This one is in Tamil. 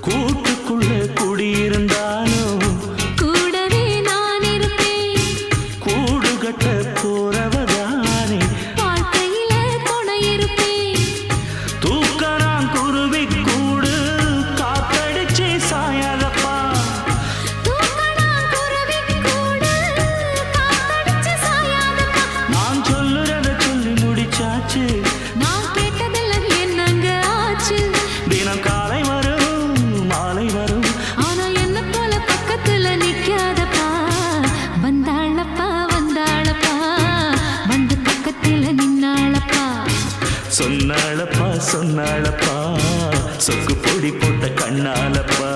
கூட்டுக்குள்ள குடியிருந்தாலும் கூடவே நான் இருப்பேன். கூடு கட்ட போறவதானே வாழ்க்கையில துணை இருப்பேன். தூக்கறான் குருவி கூடு காத்தடிச்சு சாயாதப்பா. தூக்கணாம் குருவி கூடு காத்தடிச்சு சாயாதப்பா. நான் சொல்லுறத சொல்லி முடிச்சாச்சு. நான் கேட்டதெல்லாம் என்னங்க ஆச்சு? தினம் காலை வரும் மாலை வரும், ஆனா என்ன போல பக்கத்துல நிக்காதப்பா. வந்தாளப்பா வந்தாளப்பா, வந்து பக்கத்துல நின்னாளப்பா. சொன்னாளப்பா சொன்னாளப்பா, சொக்கு பொடி போட்ட கண்ணாலப்பா.